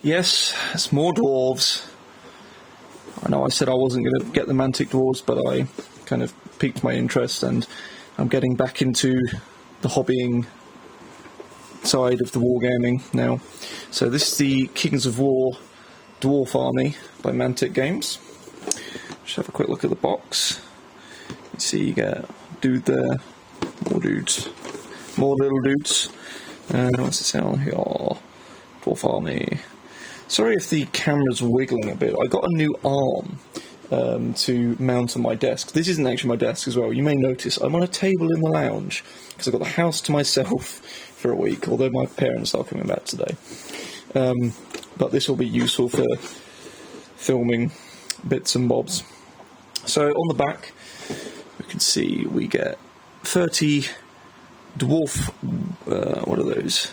Yes, it's more dwarves. I know I said I wasn't going to get the Mantic dwarves, but I kind of piqued my interest, and I'm getting back into the hobbying side of the wargaming now. So this is the Kings of War Dwarf Army by Mantic Games. Just have a quick look at the box. You see you get a dude there, more dudes, more little dudes. What's it say on here? Dwarf Army. Sorry if the camera's wiggling a bit. I got a new arm to mount on my desk. This isn't actually my desk as well. You may notice I'm on a table in the lounge because I've got the house to myself for a week, although my parents are coming back today. But this will be useful for filming bits and bobs. So on the back, we can see we get 30 dwarf, what are those?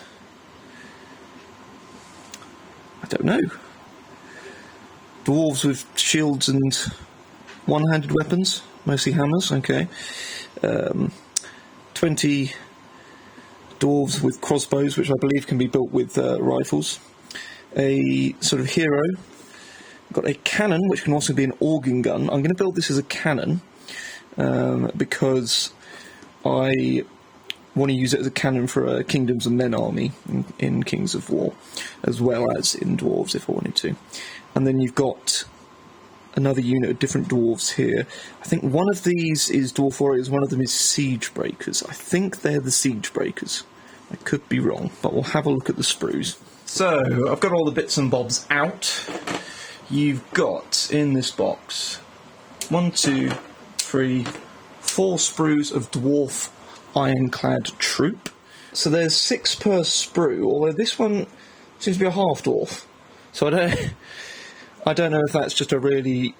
I don't know. Dwarves with shields and one-handed weapons, mostly hammers, okay. 20 dwarves with crossbows, which I believe can be built with rifles. A sort of hero. Got a cannon, which can also be an organ gun. I'm going to build this as a cannon because I want to use it as a cannon for a Kingdoms of Men army in Kings of War, as well as in Dwarves if I wanted to. And then you've got another unit of different dwarves here. I think one of these is Dwarf Warriors, one of them is Siege Breakers. I think they're the Siege Breakers. I could be wrong, but we'll have a look at the sprues. So, I've got all the bits and bobs out. You've got, in this box, 1, 2, 3, 4 sprues of Dwarf Ironclad Troop. So there's 6 per sprue, although this one seems to be a half dwarf. So I don't know if that's just a really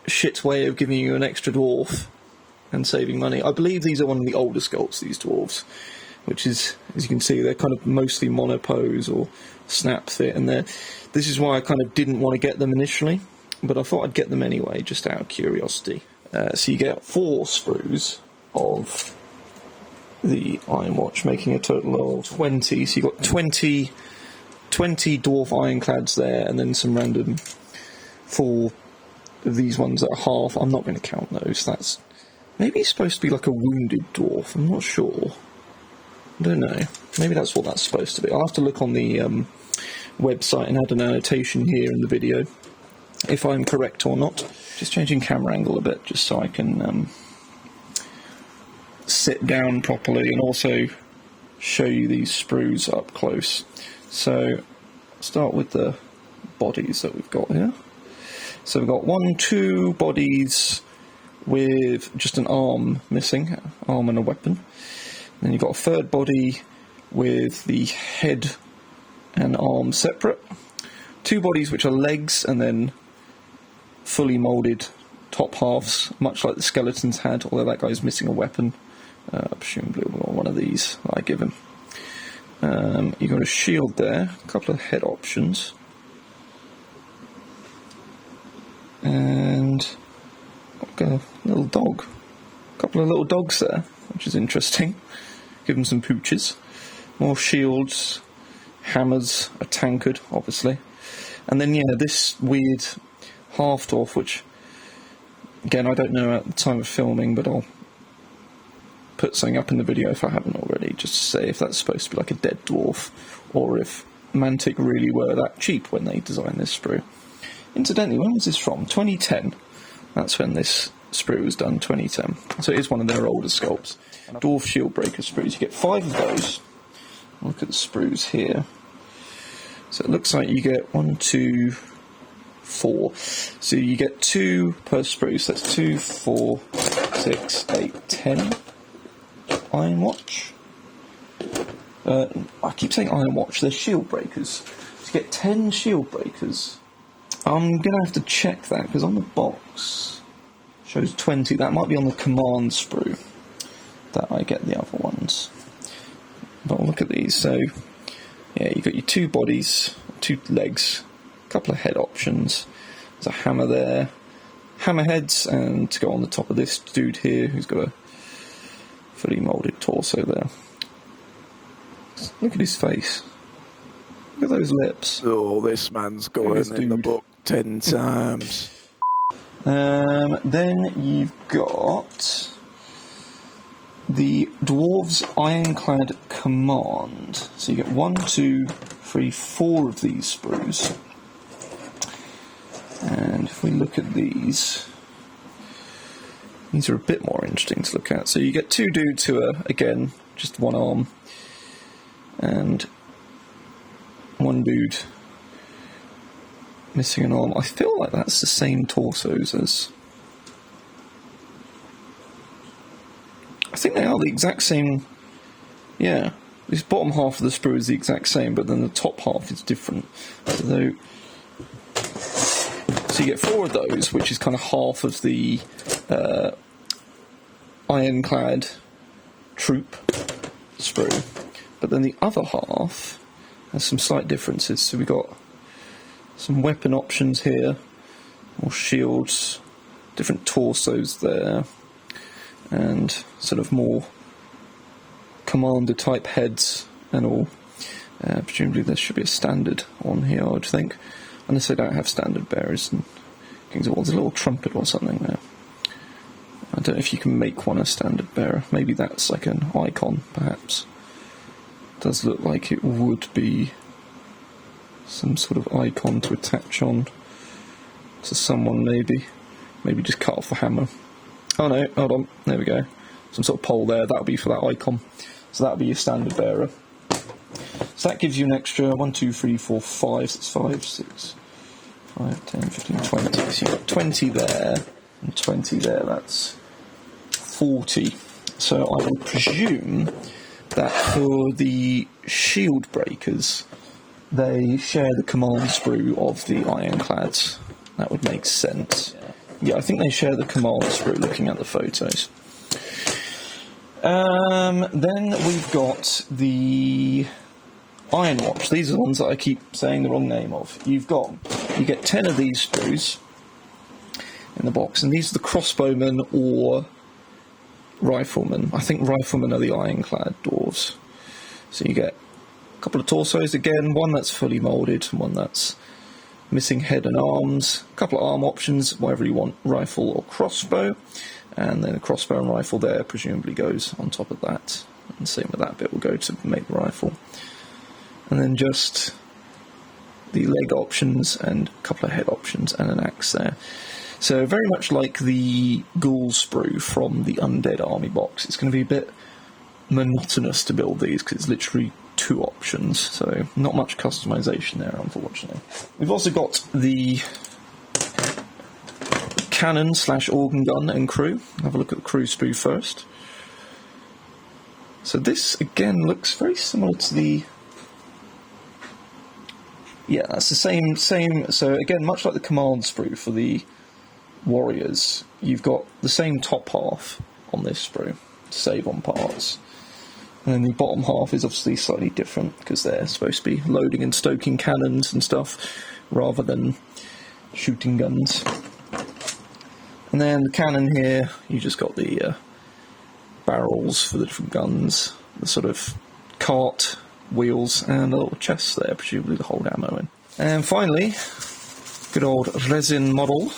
shit way of giving you an extra dwarf and saving money. I believe these are one of the older sculpts, these dwarves, which is, as you can see, they're kind of mostly monopose or snap fit, and this is why I kind of didn't want to get them initially, but I thought I'd get them anyway, just out of curiosity. So you get 4 sprues of the Iron Watch, making a total of 20. So you've got 20 dwarf ironclads there, and then some random 4 of these ones that are half. I'm not going to count those. That's maybe it's supposed to be like a wounded dwarf. I'm not sure. I don't know. Maybe that's what that's supposed to be. I'll have to look on the website and add an annotation here in the video, if I'm correct or not. Just changing camera angle a bit, just so I can sit down properly and also show you these sprues up close. So, start with the bodies that we've got here. So we've got 1, 2 bodies with just an arm missing, arm and a weapon. Then you've got a 3rd body with the head and arm separate. 2 bodies which are legs, and then fully moulded top halves, much like the skeletons had, although that guy's missing a weapon. Presumably one of these I give him. You've got a shield there, a couple of head options. And got a little dog. A couple of little dogs there, which is interesting. Give them some pooches. More shields, hammers, a tankard, obviously. And then, yeah, this weird half-dwarf, which, again, I don't know at the time of filming, but I'll put something up in the video if I haven't already, just to say if that's supposed to be like a dead dwarf, or if Mantic really were that cheap when they designed this sprue. Incidentally, when was this from? 2010. That's when this sprue was done, 2010. So it is one of their older sculpts. Dwarf Shield Breaker sprues. You get 5 of those. Look at the sprues here. So it looks like you get 1, 2, 4. So you get 2 per sprue. So that's 2, 4, 6, 8, 10. Iron Watch. I keep saying Iron Watch. They're Shield Breakers. So you get 10 Shield Breakers. I'm going to have to check that, because on the box it shows 20. That might be on the command sprue that I get the other ones. But look at these. So, yeah, you've got your 2 bodies, 2 legs, a couple of head options. There's a hammer there, hammer heads, and to go on the top of this dude here who's got a fully moulded torso there. Look at his face. Look at those lips. Oh, this man's going in the book 10 times. Then you've got the Dwarves Ironclad Command. So you get 1, 2, 3, 4 of these sprues. And if we look at these are a bit more interesting to look at. So you get 2 dudes who are, again, just one arm, and 1 dude missing an arm. I feel like that's the same torsos as... I think they are the exact same. Yeah, this bottom half of the sprue is the exact same, but then the top half is different. So you get 4 of those, which is kind of half of the ironclad troop sprue. But then the other half has some slight differences. So we've got some weapon options here, more shields, different torsos there, and sort of more commander type heads and all. Presumably there should be a standard on here, I would think, unless they don't have standard bearers in Kings of War. There's a little trumpet or something there. I don't know if you can make one a standard bearer. Maybe that's like an icon, perhaps. Does look like it would be some sort of icon to attach on to someone, maybe. Maybe just cut off the hammer. Oh no, hold on, there we go. Some sort of pole there, that'll be for that icon. So that'll be your standard bearer. So that gives you an extra 1, 2, 3, 4, 5, so it's 5, 6, 5, 10, 15, 20. So you've got 20 there, and 20 there, that's 40. So I would presume that for the shield breakers, they share the command sprue of the ironclads. That would make sense. Yeah, I think they share the command sprue looking at the photos. Then we've got the Iron Watch. These are the ones that I keep saying the wrong name of. You get 10 of these sprues in the box, and these are the crossbowmen or riflemen. I think riflemen are the ironclad dwarves. So you get a couple of torsos again, one that's fully moulded, one that's missing head and arms, a couple of arm options, whatever you want, rifle or crossbow, and then a crossbow and rifle there presumably goes on top of that, and same with that bit will go to make the rifle. And then just the leg options and a couple of head options and an axe there. So very much like the ghoul sprue from the Undead Army box, it's going to be a bit monotonous to build these because it's literally 2 options, so not much customization there, unfortunately. We've also got the cannon / organ gun and crew. Have a look at the crew sprue first. So this again looks very similar to the... Yeah, that's the same. So again, much like the command sprue for the warriors, you've got the same top half on this sprue to save on parts. And then the bottom half is obviously slightly different because they're supposed to be loading and stoking cannons and stuff rather than shooting guns. And then the cannon here, you just got the barrels for the different guns, the sort of cart wheels, and a little chest there, presumably to hold ammo in. And finally, good old resin model.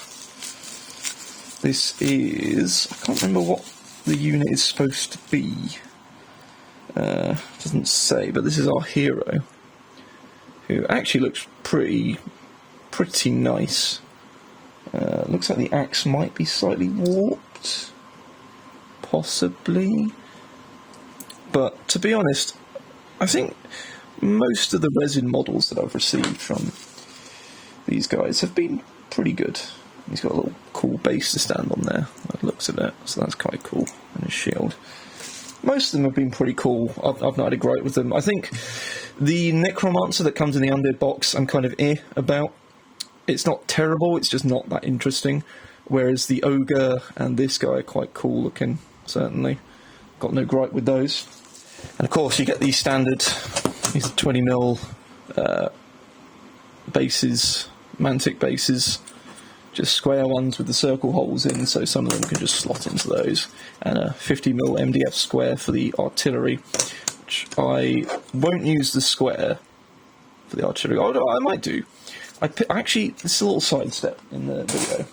This is... I can't remember what the unit is supposed to be. Doesn't say, but this is our hero, who actually looks pretty nice. Looks like the axe might be slightly warped, possibly. But to be honest, I think most of the resin models that I've received from these guys have been pretty good. He's got a little cool base to stand on there, that looks at it, so that's quite cool, and his shield. Most of them have been pretty cool. I've not had a gripe with them. I think the Necromancer that comes in the Undead box, I'm kind of about. It's not terrible, it's just not that interesting. Whereas the Ogre and this guy are quite cool looking, certainly. Got no gripe with those. And of course you get these standard, these 20mm bases, Mantic bases. Just square ones with the circle holes in, so some of them can just slot into those. And a 50mm MDF square for the artillery, which I won't use the square for for the archery. Oh, no, I might do. Actually, this is a little sidestep in the video.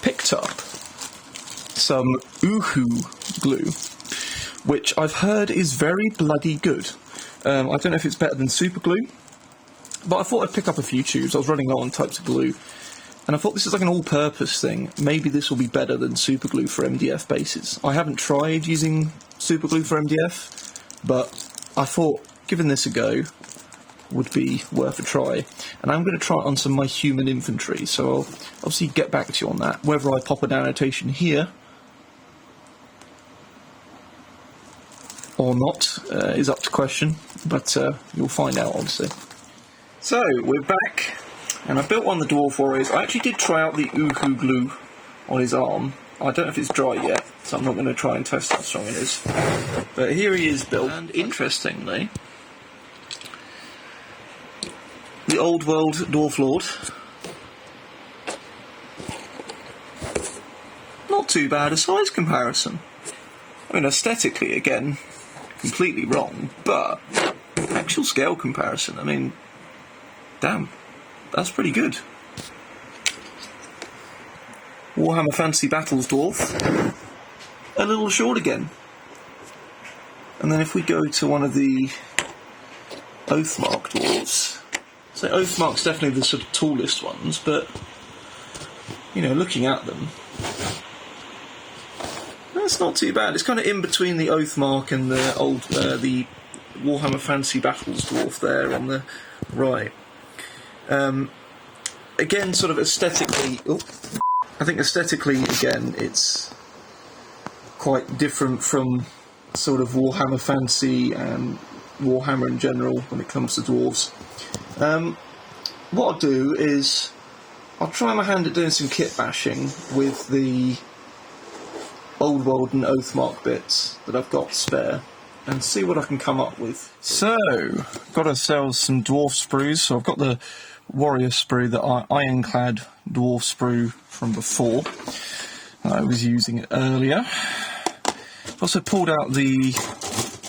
Picked up some Uhu glue, which I've heard is very bloody good. I don't know if it's better than super glue, but I thought I'd pick up a few tubes. I was running low on types of glue, and I thought this is like an all-purpose thing. Maybe this will be better than super glue for MDF bases. I haven't tried using super glue for MDF, but I thought giving this a go would be worth a try. And I'm going to try it on some of my human infantry, so I'll obviously get back to you on that. Whether I pop an annotation here or not is up to question, but you'll find out, obviously. So, we're back, and I built one of the Dwarf Warriors. I actually did try out the Uhu glue on his arm. I don't know if it's dry yet, so I'm not going to try and test how strong it is. But here he is built, and interestingly, the old world Dwarf Lord. Not too bad a size comparison. I mean, aesthetically, again, completely wrong, but actual scale comparison, I mean, damn, that's pretty good. Warhammer Fantasy Battles Dwarf, a little short again. And then if we go to one of the Oathmark Dwarves, so Oathmark's definitely the sort of tallest ones, but, you know, looking at them, that's not too bad. It's kind of in between the Oathmark and the old, the Warhammer Fantasy Battles Dwarf there on the right. Again, sort of aesthetically, I think aesthetically, again, it's quite different from sort of Warhammer Fantasy and Warhammer in general when it comes to dwarves. What I'll do is I'll try my hand at doing some kit bashing with the Old World and Oathmark bits that I've got spare and see what I can come up with. So, got ourselves some dwarf sprues. So I've got the warrior sprue, the ironclad dwarf sprue from before. I was using it earlier. Also pulled out the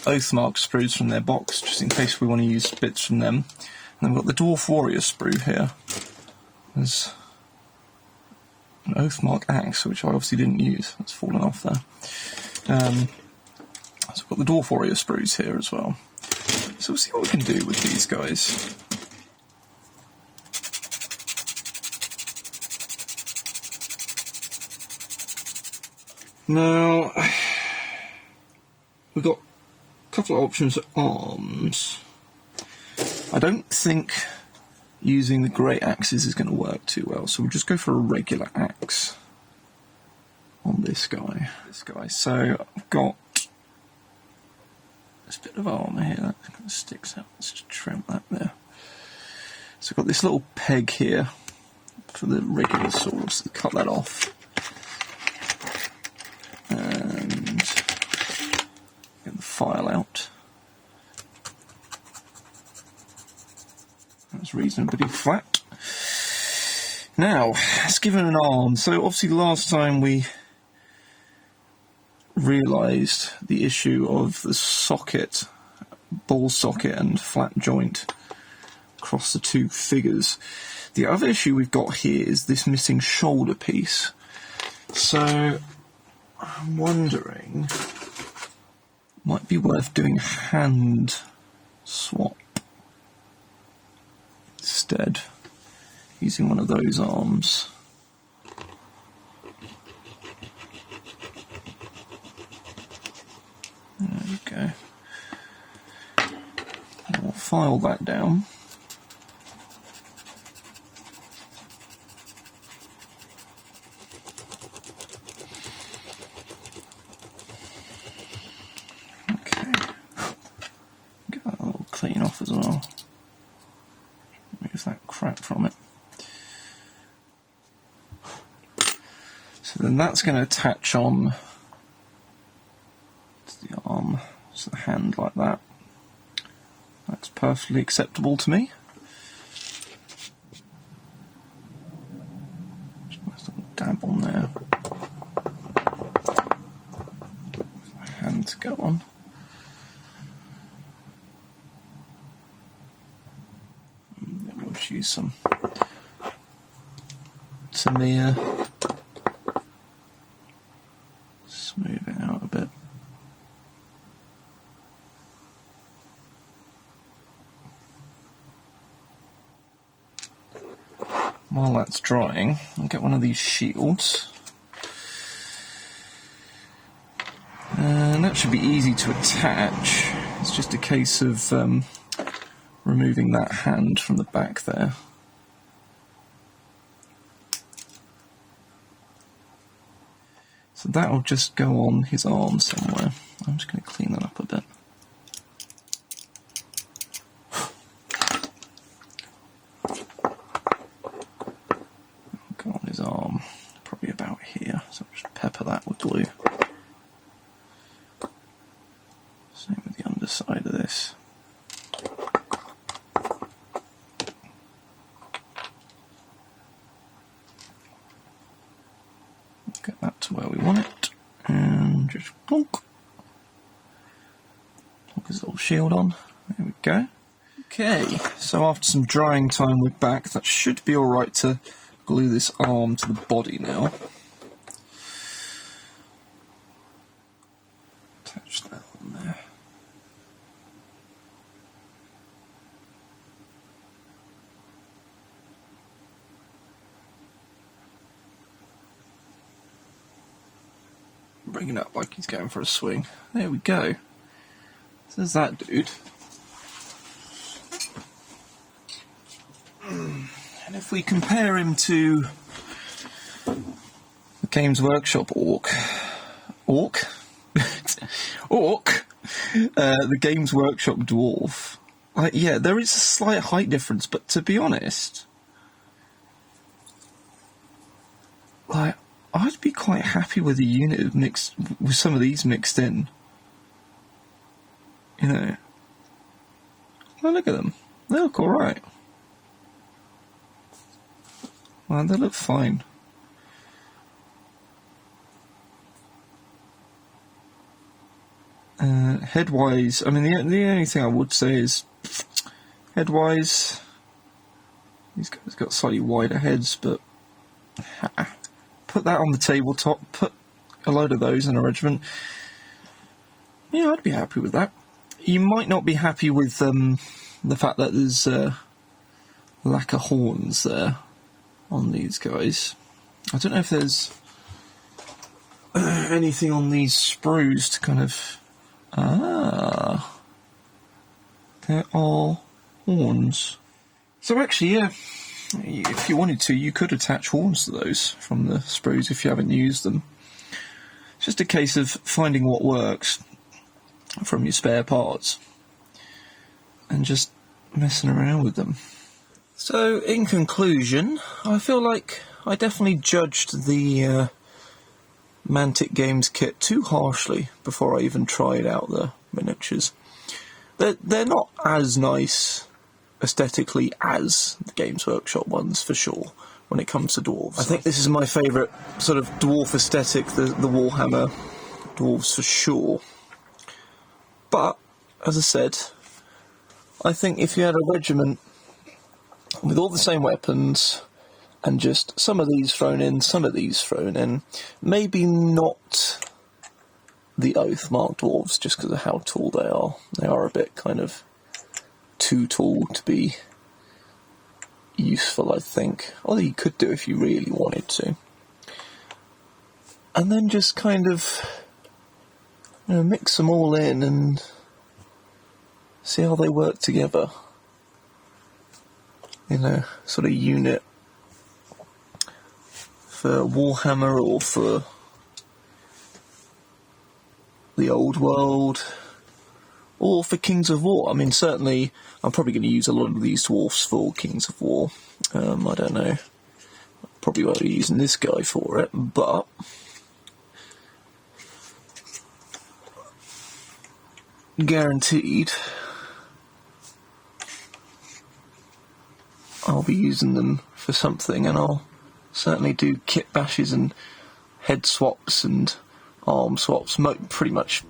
Oathmark sprues from their box, just in case we want to use bits from them. And then we've got the Dwarf Warrior sprue here. There's an Oathmark axe, which I obviously didn't use. That's fallen off there. So we've got the Dwarf Warrior sprues here as well. So we'll see what we can do with these guys. Now, we've got a couple of options at arms. I don't think using the great axes is going to work too well, so we'll just go for a regular axe on this guy. So I've got this bit of armour here that kind of sticks out. Let's just trim that there. So I've got this little peg here for the regular sword, so cut that off. And get the file out. That's reasonably flat. Now, let's give it an arm. So obviously last time we realised the issue of the socket, ball socket and flat joint across the two figures. The other issue we've got here is this missing shoulder piece. So I'm wondering, might be worth doing hand swap instead, using one of those arms. There we go. I'll file that down. Okay. Get that all clean off as well. Remove that crap from it. So then that's going to attach on to the arm, to the hand like that. That's perfectly acceptable to me. Just a nice little dab on there. Hand to go on. I'll just use some Tamiya. Smooth it out a bit. While that's drying, I'll get one of these shields. And that should be easy to attach. It's just a case of removing that hand from the back there. So that'll just go on his arm somewhere. I'm just going to clean that up a bit. Go on his arm, probably about here. So I'll just pepper that with glue. Same with the underside of this. Get that to where we want it, and just plonk. Plonk his little shield on. There we go. Okay, so after some drying time, we're back. That should be alright to glue this arm to the body now. Attach that on there. Bring it up like he's going for a swing. There we go. So there's that dude. And if we compare him to the Games Workshop Orc, the Games Workshop Dwarf, yeah, there is a slight height difference, but to be honest, I'd be quite happy with a unit mixed with some of these mixed in. You know, well, look at them; they look all right. Well, they look fine. Head-wise, I mean, the only thing I would say is, head-wise, these guys got slightly wider heads, but put that on the tabletop, put a load of those in a regiment. Yeah, I'd be happy with that. You might not be happy with the fact that there's lack of horns there on these guys. I don't know if there's anything on these sprues to kind of... there are horns. So actually, yeah, if you wanted to, you could attach horns to those from the sprues if you haven't used them. It's just a case of finding what works from your spare parts and just messing around with them. So, in conclusion, I feel like I definitely judged the Mantic Games kit too harshly before I even tried out the miniatures. They're not as nice aesthetically as the Games Workshop ones, for sure, when it comes to dwarves. I think this is my favourite sort of dwarf aesthetic, the Warhammer dwarves for sure. But, as I said, I think if you had a regiment with all the same weapons and just some of these thrown in, some of these thrown in, maybe not the Oathmark dwarves just because of how tall they are. They are a bit kind of too tall to be useful, I think. Although you could do if you really wanted to. And then just kind of, you know, mix them all in and see how they work together. You know, sort of unit for Warhammer or for the old world or for Kings of War. I mean, certainly I'm probably going to use a lot of these dwarfs for Kings of War. I don't know, probably won't be using this guy for it, but guaranteed I'll be using them for something, and I'll certainly do kit bashes and head swaps and arm swaps. Pretty much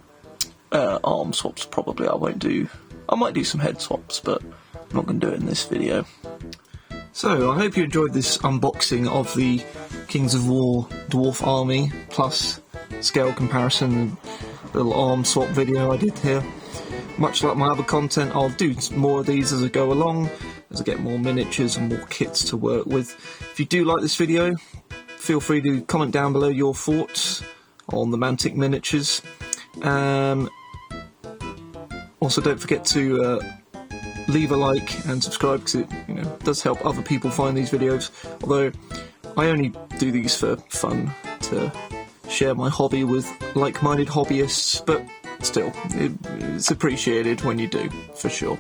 arm swaps probably I won't do. I might do some head swaps, but I'm not going to do it in this video. So, I hope you enjoyed this unboxing of the Kings of War Dwarf Army, plus scale comparison and little arm swap video I did here. Much like my other content, I'll do more of these as I go along, as I get more miniatures and more kits to work with. If you do like this video, feel free to comment down below your thoughts on the Mantic miniatures. Also, don't forget to leave a like and subscribe, because it does help other people find these videos. Although I only do these for fun, to share my hobby with like-minded hobbyists, but still, it's appreciated when you do, for sure.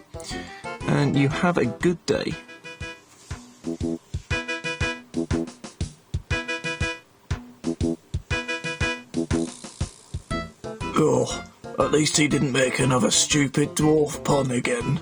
And you have a good day. Oh, at least he didn't make another stupid dwarf pun again.